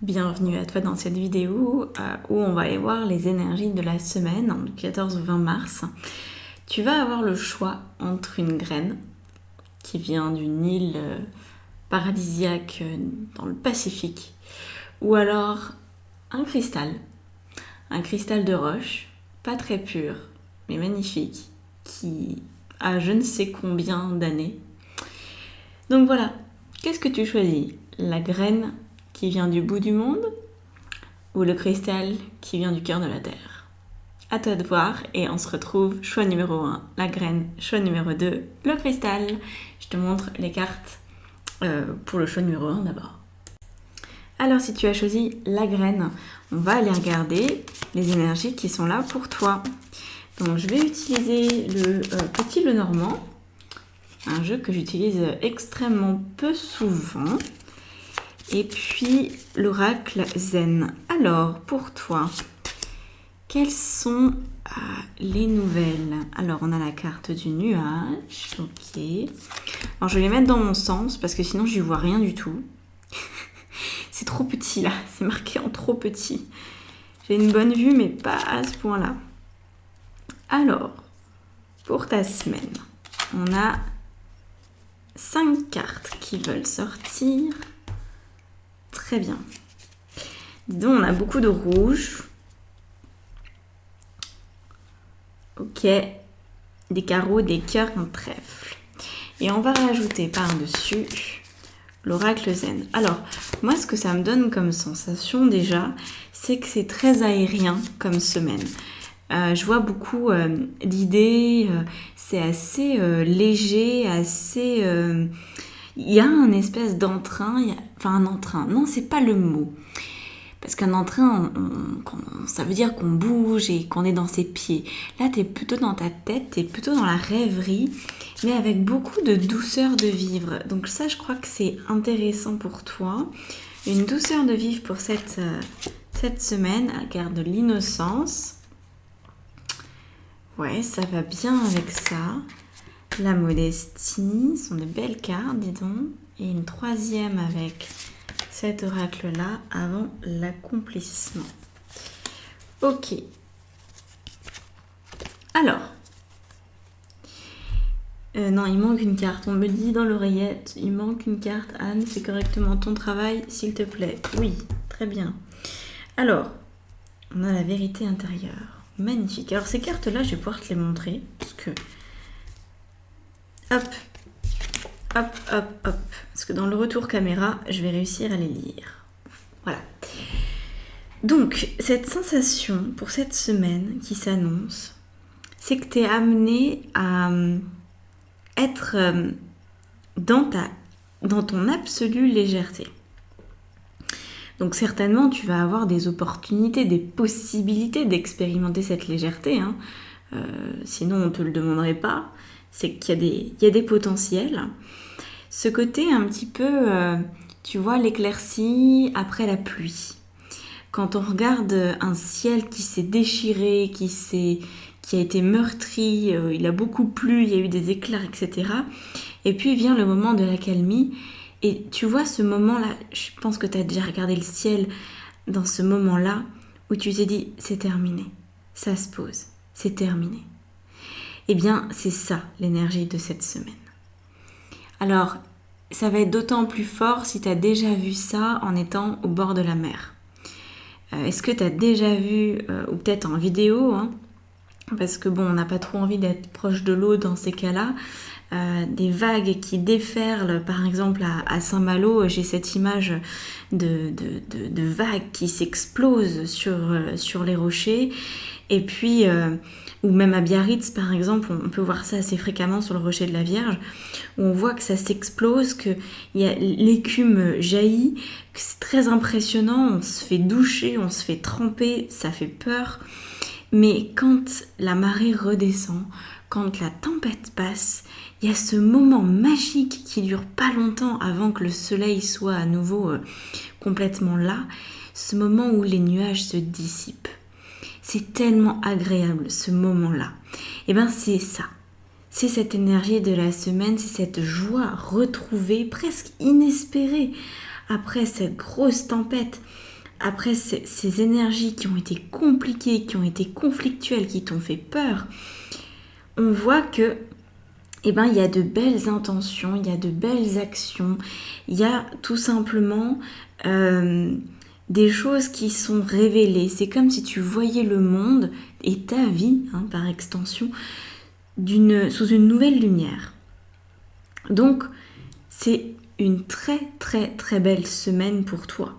Bienvenue à toi dans cette vidéo où on va aller voir les énergies de la semaine, du 14 au 20 mars. Tu vas avoir le choix entre une graine qui vient d'une île paradisiaque dans le Pacifique ou alors un cristal de roche, pas très pur mais magnifique, qui a je ne sais combien d'années. Donc voilà, qu'est-ce que tu choisis? La graine qui vient du bout du monde ou le cristal qui vient du cœur de la terre? À toi de voir et on se retrouve choix numéro 1, la graine, choix numéro 2, le cristal. Je te montre les cartes pour le choix numéro 1 d'abord. Alors si tu as choisi la graine, on va aller regarder les énergies qui sont là pour toi. Donc je vais utiliser le petit Lenormand, un jeu que j'utilise extrêmement peu souvent. Et puis l'oracle Zen. Alors pour toi, quelles sont les nouvelles? Alors on a la carte du nuage, ok. Alors je vais les mettre dans mon sens parce que sinon j'y vois rien du tout. C'est trop petit là, c'est marqué en trop petit. J'ai une bonne vue mais pas à ce point-là. Alors, pour ta semaine, on a 5 cartes qui veulent sortir. Très bien. Dis donc, on a beaucoup de rouge. Ok. Des carreaux, des cœurs, un trèfle. Et on va rajouter par-dessus l'oracle Zen. Alors, moi, ce que ça me donne comme sensation déjà, c'est que c'est très aérien comme semaine. Je vois beaucoup d'idées, c'est assez léger, assez... Il y a un espèce d'entrain, enfin un entrain, non c'est pas le mot. Parce qu'un entrain, ça veut dire qu'on bouge et qu'on est dans ses pieds. Là, t'es plutôt dans ta tête, t'es plutôt dans la rêverie, mais avec beaucoup de douceur de vivre. Donc ça, je crois que c'est intéressant pour toi. Une douceur de vivre pour cette semaine, à garde de l'innocence. Ouais, ça va bien avec ça. La modestie, sont de belles cartes, dis donc. Et une troisième avec cet oracle-là avant l'accomplissement. Ok. Alors. Non, il manque une carte. On me dit dans l'oreillette, il manque une carte. Anne, fais correctement ton travail, s'il te plaît. Oui, très bien. Alors, on a la vérité intérieure. Magnifique. Alors ces cartes-là, je vais pouvoir te les montrer. Parce que... Hop, hop, hop, hop. Parce que dans le retour caméra, je vais réussir à les lire. Voilà. Donc, cette sensation pour cette semaine qui s'annonce, c'est que tu es amené à être dans ton absolue légèreté. Donc certainement, tu vas avoir des opportunités, des possibilités d'expérimenter cette légèreté. Hein. Sinon, on ne te le demanderait pas. C'est qu'il y a des potentiels. Ce côté un petit peu, tu vois, l'éclaircie après la pluie. Quand on regarde un ciel qui s'est déchiré, qui a été meurtri, il a beaucoup plu, il y a eu des éclairs, etc. Et puis vient le moment de l'accalmie. Et tu vois ce moment-là, je pense que tu as déjà regardé le ciel dans ce moment-là où tu t'es dit, c'est terminé, ça se pose, c'est terminé. Eh bien, c'est ça l'énergie de cette semaine. Alors, ça va être d'autant plus fort si tu as déjà vu ça en étant au bord de la mer. Est-ce que tu as déjà vu, ou peut-être en vidéo, hein, parce que bon, on n'a pas trop envie d'être proche de l'eau dans ces cas-là, des vagues qui déferlent, par exemple à Saint-Malo, j'ai cette image de vagues qui s'explosent sur les rochers, et puis, ou même à Biarritz par exemple, on peut voir ça assez fréquemment sur le rocher de la Vierge, où on voit que ça s'explose, que l'écume jaillit, que c'est très impressionnant, on se fait doucher, on se fait tremper, ça fait peur. Mais quand la marée redescend, quand la tempête passe, il y a ce moment magique qui dure pas longtemps avant que le soleil soit à nouveau complètement là, ce moment où les nuages se dissipent. C'est tellement agréable ce moment-là. Et bien c'est ça. C'est cette énergie de la semaine, c'est cette joie retrouvée, presque inespérée, après cette grosse tempête. après ces énergies qui ont été compliquées, qui ont été conflictuelles, qui t'ont fait peur, on voit que il y a de belles intentions, il y a de belles actions, il y a tout simplement des choses qui sont révélées. C'est comme si tu voyais le monde et ta vie, par extension, sous une nouvelle lumière. Donc, c'est une très très très belle semaine pour toi.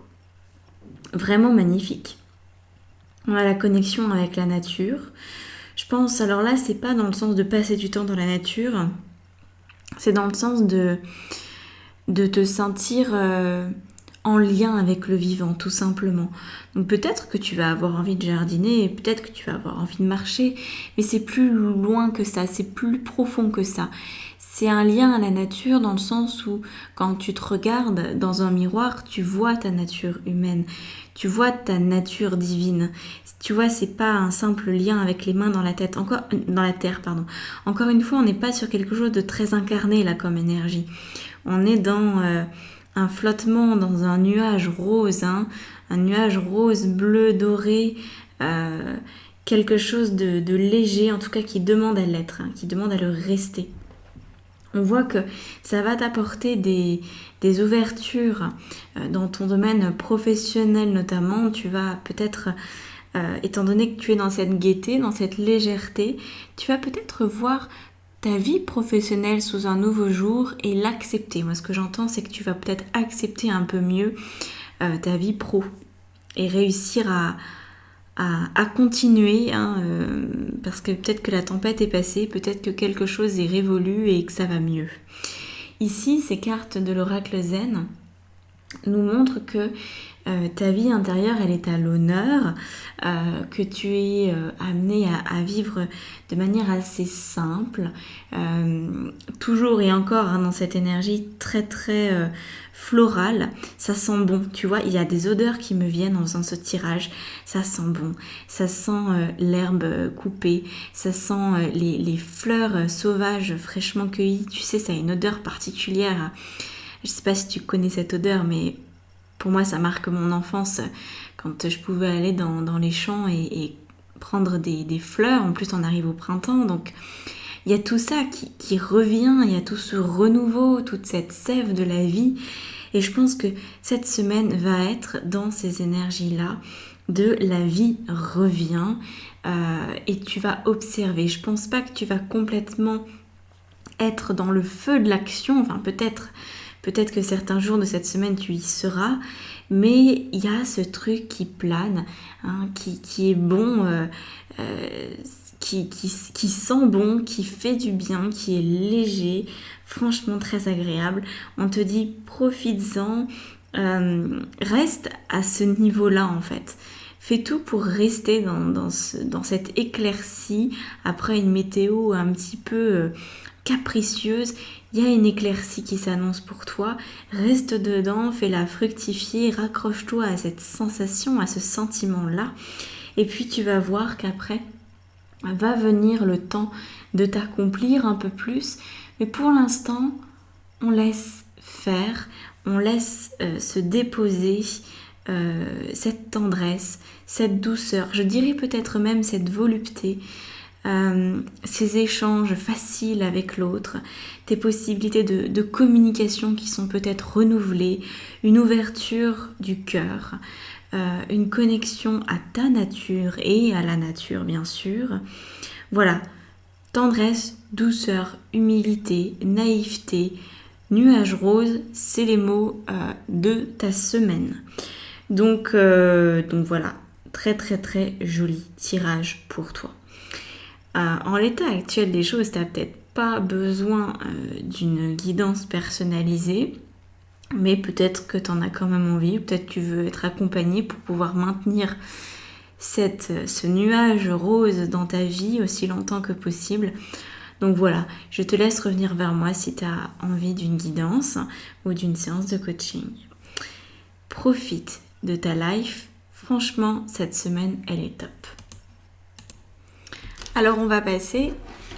Vraiment magnifique. On a la connexion avec la nature. Je pense, alors là, c'est pas dans le sens de passer du temps dans la nature, c'est dans le sens de te sentir en lien avec le vivant, tout simplement. Donc peut-être que tu vas avoir envie de jardiner, peut-être que tu vas avoir envie de marcher, mais c'est plus loin que ça, c'est plus profond que ça. C'est un lien à la nature dans le sens où quand tu te regardes dans un miroir, tu vois ta nature humaine, tu vois ta nature divine. Tu vois, c'est pas un simple lien avec les mains dans la tête, dans la terre, pardon. Encore une fois, on n'est pas sur quelque chose de très incarné là comme énergie. On est dans un flottement, dans un nuage rose, un nuage rose, bleu, doré, quelque chose de léger, en tout cas qui demande à l'être, qui demande à le rester. On voit que ça va t'apporter des ouvertures dans ton domaine professionnel notamment. Tu vas peut-être, étant donné que tu es dans cette gaieté, dans cette légèreté, tu vas peut-être voir ta vie professionnelle sous un nouveau jour et l'accepter. Moi, ce que j'entends, c'est que tu vas peut-être accepter un peu mieux ta vie pro et réussir à continuer, parce que peut-être que la tempête est passée, peut-être que quelque chose est révolu et que ça va mieux. Ici, ces cartes de l'oracle Zen nous montrent que ta vie intérieure, elle est à l'honneur, que tu es amené à vivre de manière assez simple, toujours et encore dans cette énergie très très florale. Ça sent bon, tu vois, il y a des odeurs qui me viennent en faisant ce tirage. Ça sent bon, ça sent l'herbe coupée, ça sent les fleurs sauvages fraîchement cueillies. Tu sais, ça a une odeur particulière. Je sais pas si tu connais cette odeur, mais pour moi, ça marque mon enfance quand je pouvais aller dans les champs et prendre des fleurs. En plus, on arrive au printemps, donc il y a tout ça qui revient, il y a tout ce renouveau, toute cette sève de la vie. Et je pense que cette semaine va être dans ces énergies-là de la vie revient et tu vas observer. Je pense pas que tu vas complètement être dans le feu de l'action, enfin peut-être que certains jours de cette semaine tu y seras, mais il y a ce truc qui plane, qui est bon, qui sent bon, qui fait du bien, qui est léger, franchement très agréable. On te dit profites-en, reste à ce niveau-là en fait. Fais tout pour rester dans cette éclaircie après une météo un petit peu capricieuse. Il y a une éclaircie qui s'annonce pour toi. Reste dedans, fais-la fructifier, raccroche-toi à cette sensation, à ce sentiment-là. Et puis tu vas voir qu'après va venir le temps de t'accomplir un peu plus. Mais pour l'instant, on laisse faire, on laisse se déposer cette tendresse, cette douceur, je dirais peut-être même cette volupté, ces échanges faciles avec l'autre, tes possibilités de communication qui sont peut-être renouvelées, une ouverture du cœur, une connexion à ta nature et à la nature bien sûr. Voilà, tendresse, douceur, humilité, naïveté, nuage rose, c'est les mots de ta semaine. Donc voilà, très très très joli tirage pour toi. En l'état actuel des choses, tu n'as peut-être pas besoin d'une guidance personnalisée, mais peut-être que tu en as quand même envie, peut-être que tu veux être accompagné pour pouvoir maintenir ce nuage rose dans ta vie aussi longtemps que possible. Donc voilà, je te laisse revenir vers moi si tu as envie d'une guidance ou d'une séance de coaching. Profite de ta life. Franchement, cette semaine, elle est top. Alors, on va passer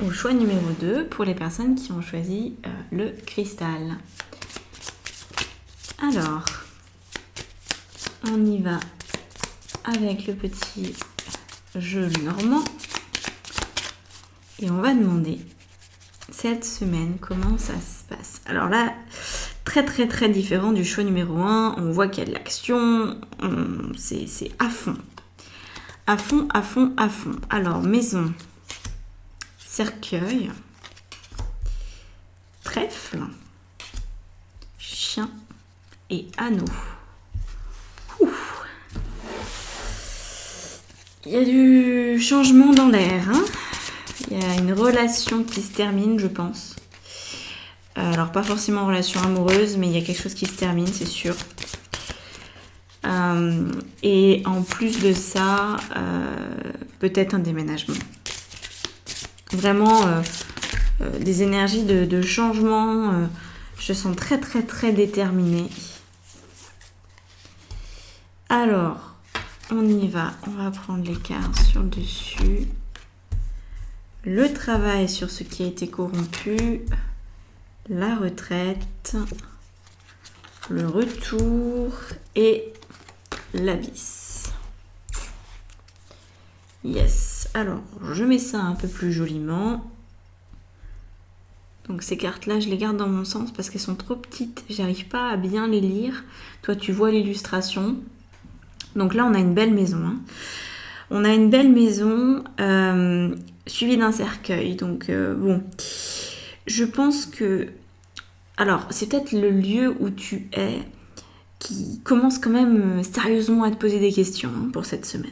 au choix numéro 2 pour les personnes qui ont choisi le cristal. Alors, on y va avec le petit jeu normand. Et on va demander cette semaine comment ça se passe. Alors là, très très très différent du choix numéro 1. On voit qu'il y a de l'action. C'est à fond. À fond, à fond, à fond. Alors, maison, cercueil, trèfle, chien et anneau. Ouf. Il y a du changement dans l'air. Hein, il y a une relation qui se termine, je pense. Alors, pas forcément relation amoureuse, mais il y a quelque chose qui se termine, c'est sûr. Et en plus de ça, peut-être un déménagement. Vraiment des énergies de changement. Je sens très très très déterminée. Alors, on y va. On va prendre les cartes sur le dessus. Le travail sur ce qui a été corrompu. La retraite. Le retour et l'abysse. Yes. Alors, je mets ça un peu plus joliment. Donc ces cartes-là, je les garde dans mon sens parce qu'elles sont trop petites. J'arrive pas à bien les lire. Toi, tu vois l'illustration. Donc là, on a une belle maison. Hein. On a une belle maison suivie d'un cercueil. Donc bon, je pense que... Alors, c'est peut-être le lieu où tu es qui commence quand même sérieusement à te poser des questions hein, pour cette semaine.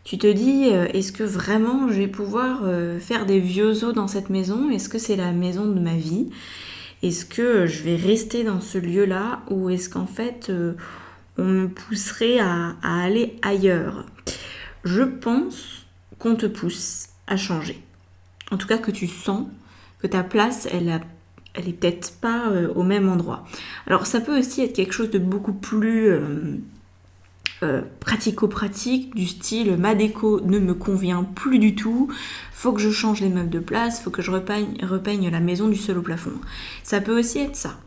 Tu te dis, est-ce que vraiment je vais pouvoir faire des vieux os dans cette maison? Est-ce que c'est la maison de ma vie? Est-ce que je vais rester dans ce lieu-là? Ou est-ce qu'en fait, on me pousserait à aller ailleurs? Je pense qu'on te pousse à changer. En tout cas, que tu sens que ta place, elle est peut-être pas au même endroit. Alors ça peut aussi être quelque chose de beaucoup plus pratico-pratique, du style ma déco ne me convient plus du tout, faut que je change les meubles de place, faut que je repeigne la maison du sol au plafond. Ça peut aussi être ça.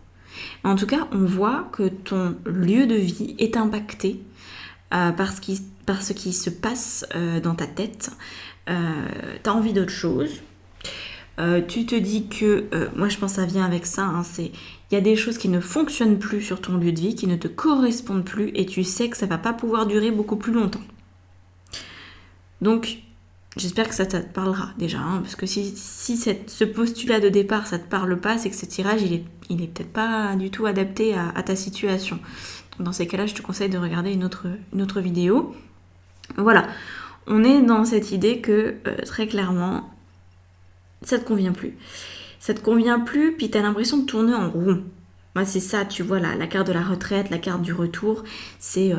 Mais en tout cas, on voit que ton lieu de vie est impacté par ce qui se passe dans ta tête. T'as envie d'autre chose. Tu te dis que, moi je pense que ça vient avec ça, hein, il y a des choses qui ne fonctionnent plus sur ton lieu de vie, qui ne te correspondent plus et tu sais que ça va pas pouvoir durer beaucoup plus longtemps. Donc, j'espère que ça te parlera déjà, hein, parce que si ce postulat de départ ça te parle pas, c'est que ce tirage il est peut-être pas du tout adapté à ta situation. Donc, dans ces cas-là, je te conseille de regarder une autre vidéo. Voilà, on est dans cette idée que très clairement, ça te convient plus. Ça te convient plus, puis tu as l'impression de tourner en rond. Moi, c'est ça, tu vois, la carte de la retraite, la carte du retour, c'est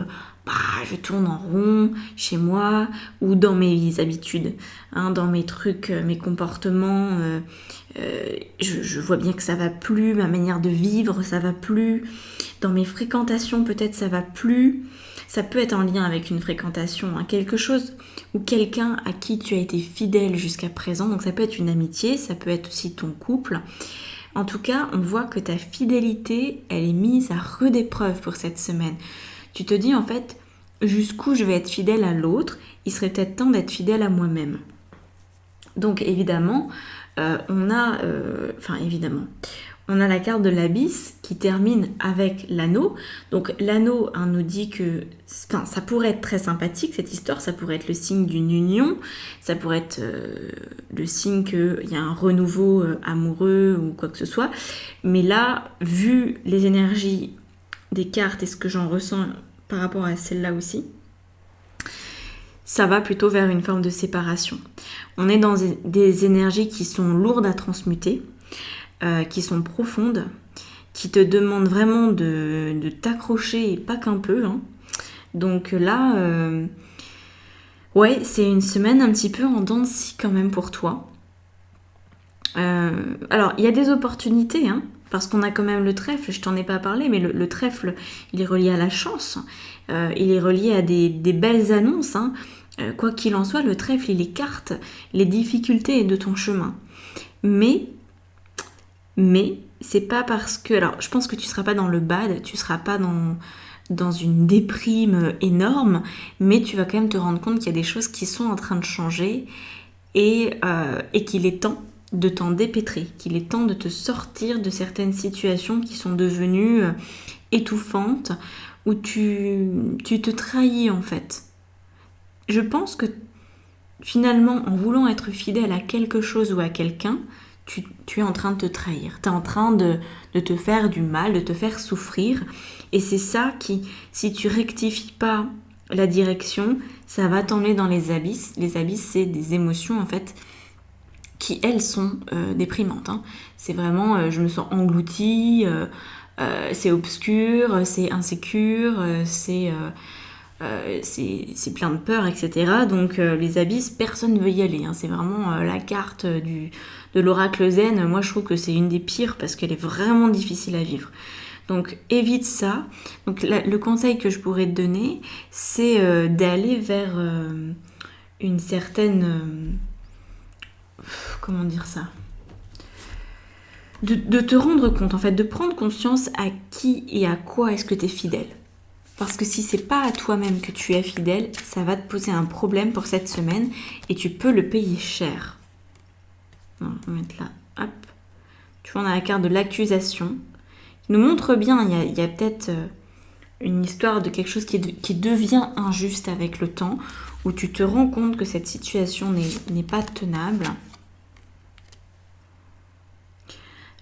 je tourne en rond chez moi ou dans mes habitudes, hein, dans mes trucs, mes comportements. Je vois bien que ça va plus, ma manière de vivre, ça va plus. Dans mes fréquentations, peut-être ça va plus. Ça peut être en lien avec une fréquentation, hein, quelque chose ou quelqu'un à qui tu as été fidèle jusqu'à présent. Donc ça peut être une amitié, ça peut être aussi ton couple. En tout cas, on voit que ta fidélité, elle est mise à rude épreuve pour cette semaine. Tu te dis en fait, jusqu'où je vais être fidèle à l'autre, il serait peut-être temps d'être fidèle à moi-même. Donc évidemment, on a la carte de l'abysse qui termine avec l'anneau. Donc l'anneau nous dit que ça pourrait être très sympathique cette histoire, ça pourrait être le signe d'une union, ça pourrait être le signe qu'il y a un renouveau amoureux ou quoi que ce soit. Mais là, vu les énergies des cartes et ce que j'en ressens par rapport à celle-là aussi, ça va plutôt vers une forme de séparation. On est dans des énergies qui sont lourdes à transmuter, qui sont profondes, qui te demandent vraiment de t'accrocher et pas qu'un peu. Hein. Donc là, c'est une semaine un petit peu en dents de scie quand même pour toi. Alors, il y a des opportunités, hein, parce qu'on a quand même le trèfle, je t'en ai pas parlé, mais le trèfle, il est relié à la chance, il est relié à des belles annonces. Hein. Quoi qu'il en soit, le trèfle, il écarte les difficultés de ton chemin. Mais c'est pas parce que... Alors, je pense que tu seras pas dans le bad, tu seras pas dans dans une déprime énorme, mais tu vas quand même te rendre compte qu'il y a des choses qui sont en train de changer et qu'il est temps de t'en dépêtrer, qu'il est temps de te sortir de certaines situations qui sont devenues étouffantes, où tu te trahis en fait. Je pense que finalement, en voulant être fidèle à quelque chose ou à quelqu'un, tu es en train de te trahir. Tu es en train de te faire du mal, de te faire souffrir. Et c'est ça qui, si tu rectifies pas la direction, ça va t'emmener dans les abysses. Les abysses, c'est des émotions en fait qui, elles, sont déprimantes. Hein. C'est vraiment, je me sens engloutie, c'est obscur, c'est insécure, c'est plein de peur, etc. Donc les abysses, personne ne veut y aller. Hein. C'est vraiment la carte de l'oracle zen. Moi, je trouve que c'est une des pires parce qu'elle est vraiment difficile à vivre. Donc évite ça. Donc le conseil que je pourrais te donner, c'est d'aller vers une certaine... comment dire ça ? De te rendre compte, en fait, de prendre conscience à qui et à quoi est-ce que tu es fidèle. Parce que si c'est pas à toi-même que tu es fidèle, ça va te poser un problème pour cette semaine et tu peux le payer cher. On va mettre là, hop. Tu vois, on a la carte de l'accusation qui nous montre bien, il y a peut-être une histoire de quelque chose qui devient injuste avec le temps, où tu te rends compte que cette situation n'est pas tenable.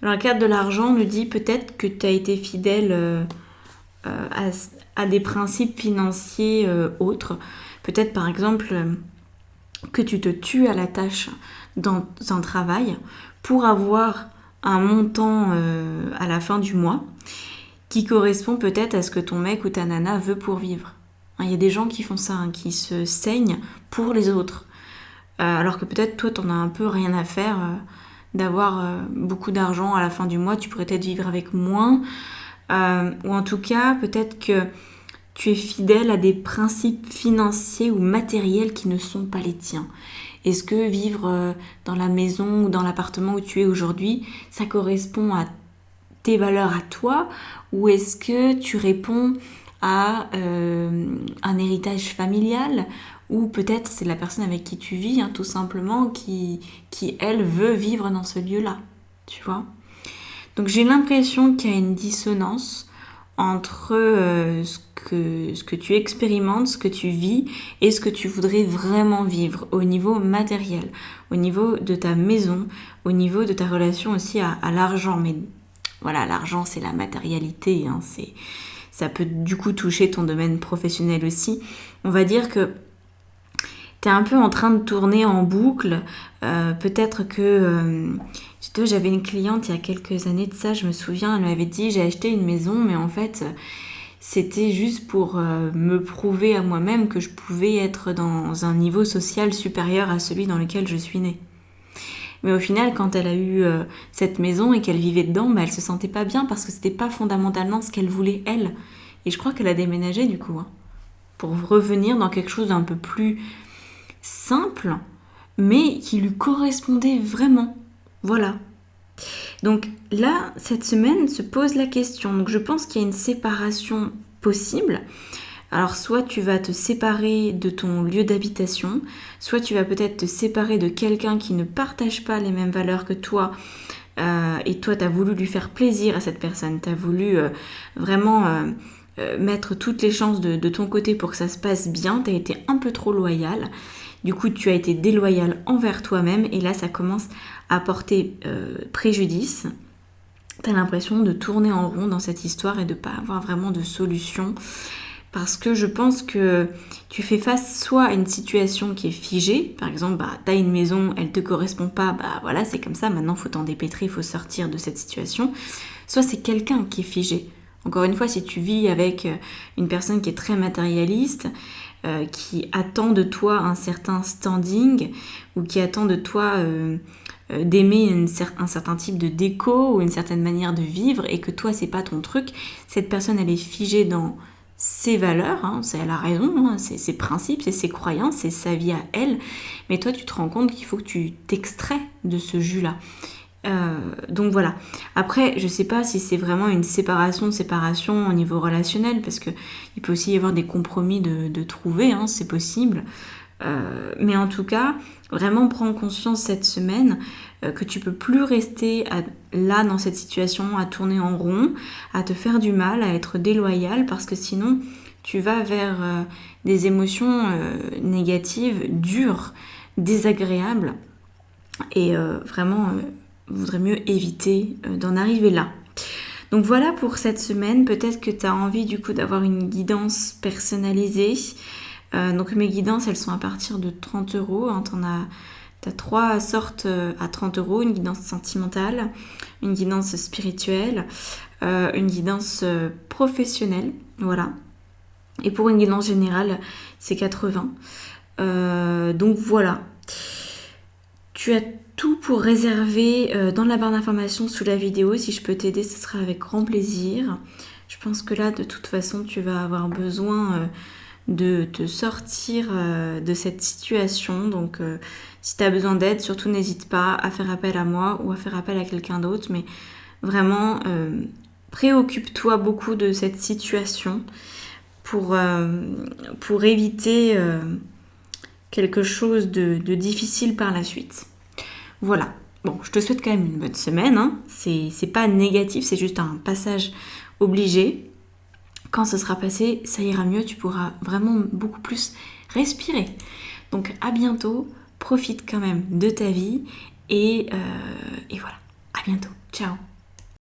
Alors la carte de l'argent nous dit peut-être que tu as été fidèle à des principes financiers autres. Peut-être par exemple que tu te tues à la tâche dans un travail pour avoir un montant à la fin du mois qui correspond peut-être à ce que ton mec ou ta nana veut pour vivre. Il y a des gens qui font ça, hein, qui se saignent pour les autres. Alors que peut-être toi t'en as un peu rien à faire d'avoir beaucoup d'argent à la fin du mois, tu pourrais peut-être vivre avec moins. Ou en tout cas, peut-être que tu es fidèle à des principes financiers ou matériels qui ne sont pas les tiens. Est-ce que vivre dans la maison ou dans l'appartement où tu es aujourd'hui, ça correspond à tes valeurs à toi, ou est-ce que tu réponds à un héritage familial, ou peut-être c'est la personne avec qui tu vis, hein, tout simplement, qui elle veut vivre dans ce lieu-là, tu vois. Donc j'ai l'impression qu'il y a une dissonance entre ce que tu expérimentes, ce que tu vis et ce que tu voudrais vraiment vivre au niveau matériel, au niveau de ta maison, au niveau de ta relation aussi à l'argent. Mais voilà, l'argent c'est la matérialité, hein, ça peut du coup toucher ton domaine professionnel aussi. On va dire que tu es un peu en train de tourner en boucle, peut-être que... j'avais une cliente il y a quelques années de ça, je me souviens, elle m'avait dit j'ai acheté une maison, mais en fait c'était juste pour me prouver à moi-même que je pouvais être dans un niveau social supérieur à celui dans lequel je suis née. Mais au final, quand elle a eu cette maison et qu'elle vivait dedans, elle se sentait pas bien parce que c'était pas fondamentalement ce qu'elle voulait elle. Et je crois qu'elle a déménagé du coup, hein, pour revenir dans quelque chose d'un peu plus simple, mais qui lui correspondait vraiment. Voilà. Donc là, cette semaine se pose la question. Donc je pense qu'il y a une séparation possible. Alors soit tu vas te séparer de ton lieu d'habitation, soit tu vas peut-être te séparer de quelqu'un qui ne partage pas les mêmes valeurs que toi, et toi tu as voulu lui faire plaisir à cette personne, tu as voulu vraiment mettre toutes les chances de ton côté pour que ça se passe bien, tu as été un peu trop loyal. Du coup, tu as été déloyal envers toi-même et là, ça commence à porter préjudice. Tu as l'impression de tourner en rond dans cette histoire et de ne pas avoir vraiment de solution. Parce que je pense que tu fais face soit à une situation qui est figée. Par exemple, tu as une maison, elle ne te correspond pas. Voilà, c'est comme ça. Maintenant, il faut t'en dépêtrer, il faut sortir de cette situation. Soit c'est quelqu'un qui est figé. Encore une fois, si tu vis avec une personne qui est très matérialiste, qui attend de toi un certain standing ou qui attend de toi d'aimer un certain type de déco ou une certaine manière de vivre et que toi c'est pas ton truc, cette personne elle est figée dans ses valeurs, hein, elle a raison, hein, c'est ses principes, c'est ses croyances, c'est sa vie à elle, mais toi tu te rends compte qu'il faut que tu t'extrais de ce jus-là. Donc voilà. Après, je sais pas si c'est vraiment une séparation au niveau relationnel, parce que il peut aussi y avoir des compromis de trouver, hein, c'est possible. Mais en tout cas, vraiment prends conscience cette semaine que tu peux plus rester là dans cette situation à tourner en rond, à te faire du mal, à être déloyal, parce que sinon tu vas vers des émotions négatives, dures, désagréables, et vraiment vaudrait mieux éviter d'en arriver là. Donc voilà pour cette semaine. Peut-être que tu as envie du coup d'avoir une guidance personnalisée. Donc mes guidances, elles sont à partir de 30 €. Hein. Tu as 3 sortes à 30 €. Une guidance sentimentale, une guidance spirituelle, une guidance professionnelle. Voilà. Et pour une guidance générale, c'est 80. Donc voilà. Tu as tout pour réserver dans la barre d'informations sous la vidéo. Si je peux t'aider, ce sera avec grand plaisir. Je pense que là, de toute façon, tu vas avoir besoin de te sortir de cette situation. Donc, si tu as besoin d'aide, surtout n'hésite pas à faire appel à moi ou à faire appel à quelqu'un d'autre. Mais vraiment, préoccupe-toi beaucoup de cette situation pour éviter quelque chose de difficile par la suite. Voilà. Bon, je te souhaite quand même une bonne semaine. Hein. C'est pas négatif, c'est juste un passage obligé. Quand ce sera passé, ça ira mieux, tu pourras vraiment beaucoup plus respirer. Donc à bientôt, profite quand même de ta vie et voilà. À bientôt. Ciao.